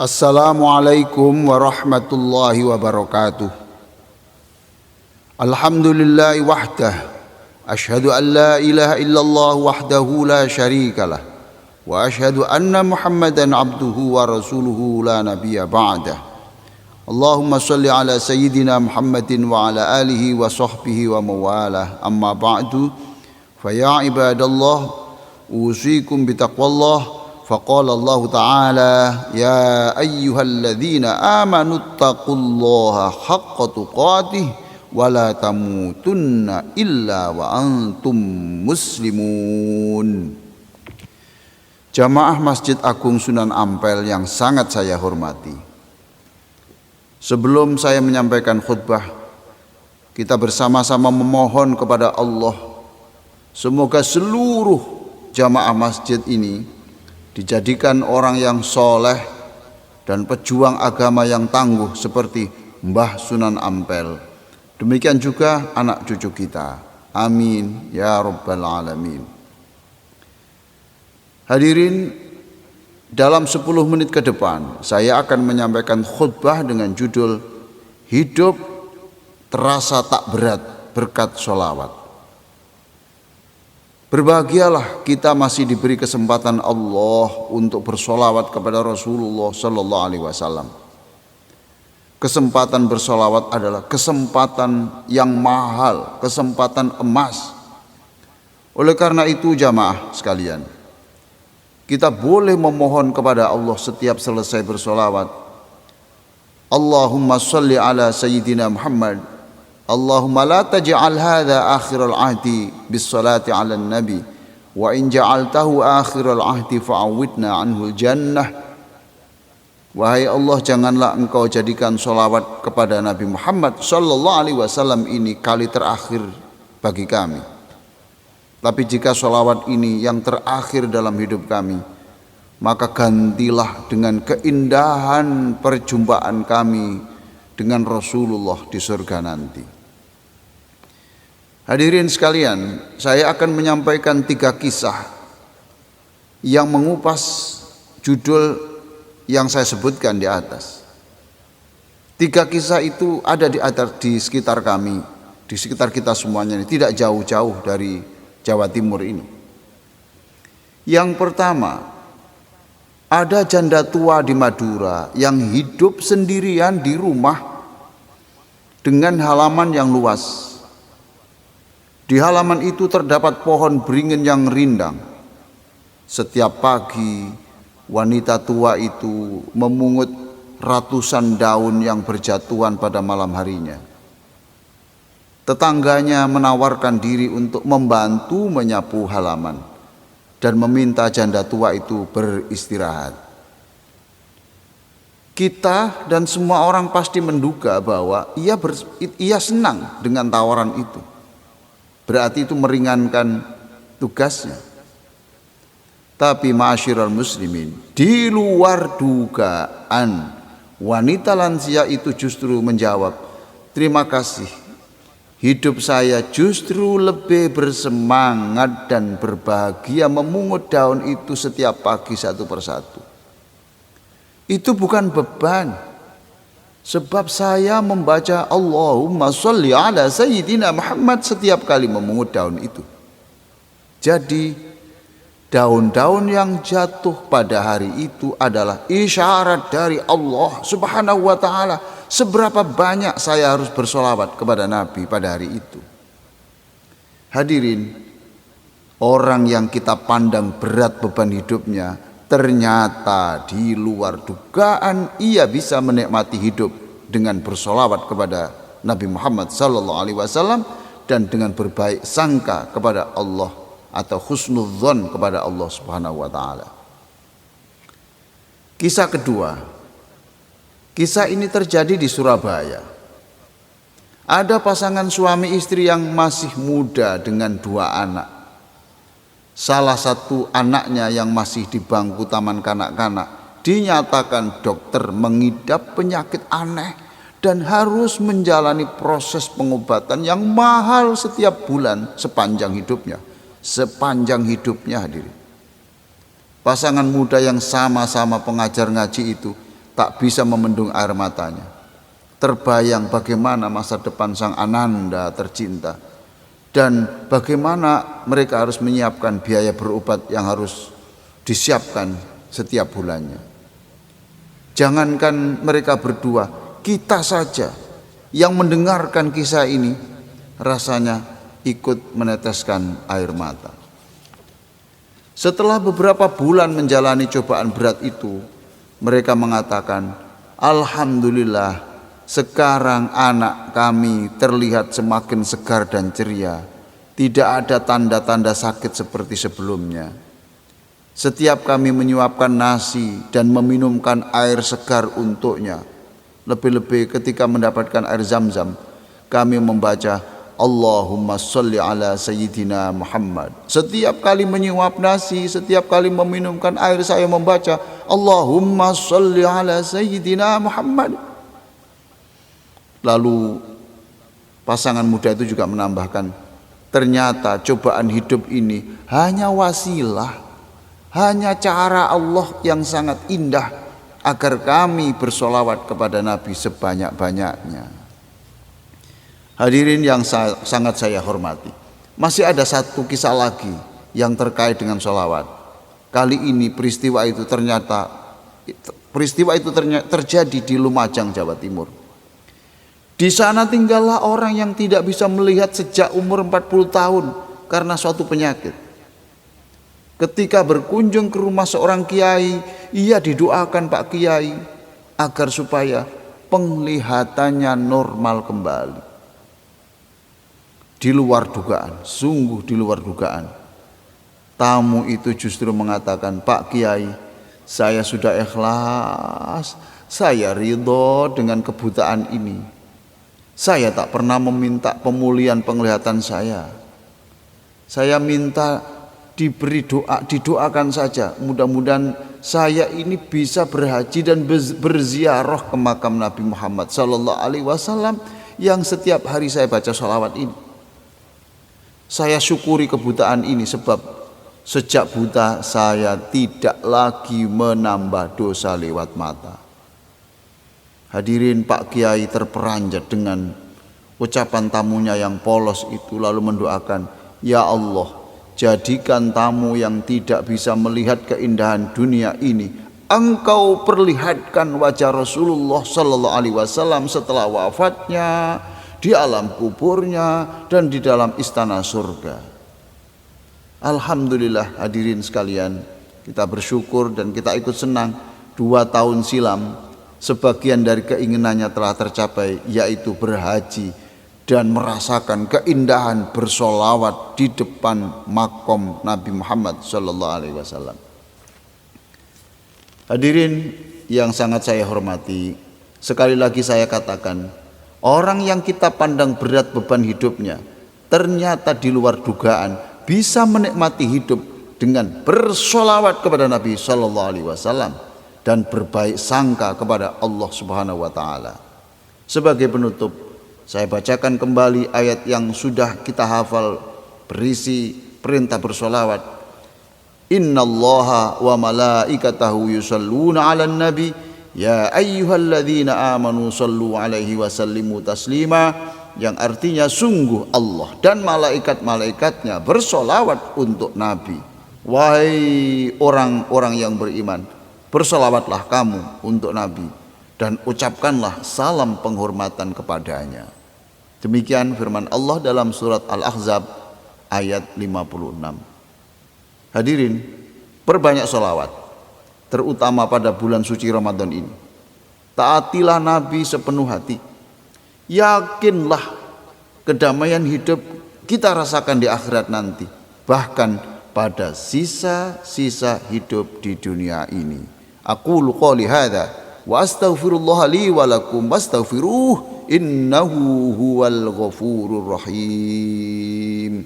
Assalamualaikum warahmatullahi wabarakatuh. Alhamdulillahi wahdah. Ashhadu an la ilaha illallah wahdahu la syarikalah. Wa ashhadu anna Muhammadan abduhu wa rasuluhu la nabiyya ba'dah. Allahumma salli ala sayyidina Muhammadin wa ala alihi wa sahbihi wa mawalah. Amma ba'du. Faya ibadallah, usikum bitaqwallah. Faqala Allah Ta'ala, ya ayyuhalladzina amanu taqullaha haqqa tuqatih wa la tamutunna illa wa antum muslimun. Jamaah Masjid Agung Sunan Ampel yang sangat saya hormati, sebelum saya menyampaikan khutbah, kita bersama-sama memohon kepada Allah, semoga seluruh jamaah masjid ini dijadikan orang yang soleh dan pejuang agama yang tangguh seperti Mbah Sunan Ampel. Demikian juga anak cucu kita. Amin ya rabbal alamin. Hadirin, dalam 10 menit ke depan saya akan menyampaikan khutbah dengan judul Hidup Terasa Tak Berat Berkat Sholawat. Berbahagialah kita masih diberi kesempatan Allah untuk bersolawat kepada Rasulullah Sallallahu Alaihi Wasallam. Kesempatan bersolawat adalah kesempatan yang mahal, kesempatan emas. Oleh karena itu jamaah sekalian, kita boleh memohon kepada Allah setiap selesai bersolawat. Allahumma salli ala Sayyidina Muhammad. Allahumma la taj'al hadha akhiral ahdi bis salati ala nabi wa in ja'altahu akhiral ahdi fa'awidna anhul jannah. Wahai Allah, janganlah engkau jadikan solawat kepada Nabi Muhammad sallallahu alaihi wasallam ini kali terakhir bagi kami. Tapi jika solawat ini yang terakhir dalam hidup kami, maka gantilah dengan keindahan perjumpaan kami dengan Rasulullah di surga nanti. Hadirin sekalian, saya akan menyampaikan 3 kisah yang mengupas judul yang saya sebutkan di atas. 3 kisah itu ada di sekitar kami, di sekitar kita semuanya ini, tidak jauh-jauh dari Jawa Timur ini. Yang pertama, ada janda tua di Madura yang hidup sendirian di rumah dengan halaman yang luas. Di halaman itu terdapat pohon beringin yang rindang. Setiap pagi, wanita tua itu memungut ratusan daun yang berjatuhan pada malam harinya. Tetangganya menawarkan diri untuk membantu menyapu halaman dan meminta janda tua itu beristirahat. Kita dan semua orang pasti menduga bahwa ia senang dengan tawaran itu. Berarti itu meringankan tugasnya. Tapi ma'asyiral muslimin, di luar dugaan, wanita lansia itu justru menjawab, terima kasih, hidup saya justru lebih bersemangat dan berbahagia memungut daun itu setiap pagi satu persatu. Itu bukan beban. Sebab saya membaca Allahumma sholli ala Sayyidina Muhammad setiap kali memungut daun itu. Jadi daun-daun yang jatuh pada hari itu adalah isyarat dari Allah Subhanahu wa ta'ala seberapa banyak saya harus bersolawat kepada Nabi pada hari itu. Hadirin, orang yang kita pandang berat beban hidupnya, ternyata di luar dugaan ia bisa menikmati hidup dengan bersolawat kepada Nabi Muhammad sallallahu alaihi wasallam dan dengan berbaik sangka kepada Allah atau husnudzon kepada Allah Subhanahu wa taala. Kisah kedua. Kisah ini terjadi di Surabaya. Ada pasangan suami istri yang masih muda dengan 2 anak. Salah satu anaknya yang masih di bangku taman kanak-kanak dinyatakan dokter mengidap penyakit aneh dan harus menjalani proses pengobatan yang mahal setiap bulan sepanjang hidupnya. Sepanjang hidupnya hadirin. Pasangan muda yang sama-sama pengajar ngaji itu tak bisa memendung air matanya. Terbayang bagaimana masa depan sang Ananda tercinta dan bagaimana mereka harus menyiapkan biaya berobat yang harus disiapkan setiap bulannya. Jangankan mereka berdua, kita saja yang mendengarkan kisah ini rasanya ikut meneteskan air mata. Setelah beberapa bulan menjalani cobaan berat itu, mereka mengatakan, "Alhamdulillah, sekarang anak kami terlihat semakin segar dan ceria. Tidak ada tanda-tanda sakit seperti sebelumnya. Setiap kami menyuapkan nasi dan meminumkan air segar untuknya. Lebih-lebih ketika mendapatkan air Zam-Zam, kami membaca Allahumma sholli ala Sayyidina Muhammad. Setiap kali menyuap nasi, setiap kali meminumkan air, saya membaca Allahumma sholli ala Sayyidina Muhammad." Lalu pasangan muda itu juga menambahkan, ternyata cobaan hidup ini hanya wasilah, hanya cara Allah yang sangat indah agar kami bersolawat kepada Nabi sebanyak-banyaknya. Hadirin yang sangat saya hormati, masih ada satu kisah lagi yang terkait dengan sholawat. Kali ini peristiwa itu terjadi di Lumajang, Jawa Timur. Di sana tinggallah orang yang tidak bisa melihat sejak umur 40 tahun karena suatu penyakit. Ketika berkunjung ke rumah seorang kiai, ia didoakan Pak Kiai agar supaya penglihatannya normal kembali. Di luar dugaan, sungguh di luar dugaan. Tamu itu justru mengatakan, "Pak Kiai, saya sudah ikhlas, saya ridho dengan kebutaan ini. Saya tak pernah meminta pemulihan penglihatan saya. Saya minta diberi doa, didoakan saja. Mudah-mudahan saya ini bisa berhaji dan berziarah ke makam Nabi Muhammad sallallahu alaihi wasallam yang setiap hari saya baca sholawat ini. Saya syukuri kebutaan ini sebab sejak buta saya tidak lagi menambah dosa lewat mata." Hadirin, Pak Kiai terperanjat dengan ucapan tamunya yang polos itu, lalu mendoakan, "Ya Allah, jadikan tamu yang tidak bisa melihat keindahan dunia ini, Engkau perlihatkan wajah Rasulullah sallallahu alaihi wasallam setelah wafatnya, di alam kuburnya, dan di dalam istana surga." Alhamdulillah, hadirin sekalian, kita bersyukur dan kita ikut senang 2 tahun silam sebagian dari keinginannya telah tercapai, yaitu berhaji dan merasakan keindahan bersolawat di depan makom Nabi Muhammad sallallahu alaihi wasallam. Hadirin yang sangat saya hormati, sekali lagi saya katakan, orang yang kita pandang berat beban hidupnya, ternyata di luar dugaan bisa menikmati hidup dengan bersolawat kepada Nabi sallallahu alaihi wasallam dan berbaik sangka kepada Allah Subhanahu wa taala. Sebagai penutup, saya bacakan kembali ayat yang sudah kita hafal berisi perintah bersolawat. Innallaha wa malaikatahu yusalluna 'alan nabi ya ayyuhalladzina amanu sallu 'alaihi wa sallimu taslima, yang artinya sungguh Allah dan malaikat-malaikatnya bersolawat untuk Nabi. Wahai orang-orang yang beriman, bersolawatlah kamu untuk Nabi dan ucapkanlah salam penghormatan kepadanya. Demikian firman Allah dalam surat Al-Ahzab ayat 56. Hadirin, perbanyak solawat, terutama pada bulan suci Ramadan ini. Taatilah Nabi sepenuh hati. Yakinlah kedamaian hidup kita rasakan di akhirat nanti, bahkan pada sisa-sisa hidup di dunia ini. Aqulu qouli hadza wa astaghfirullah li wa lakum wastaghfiruh innahu huwal ghafurur rahim.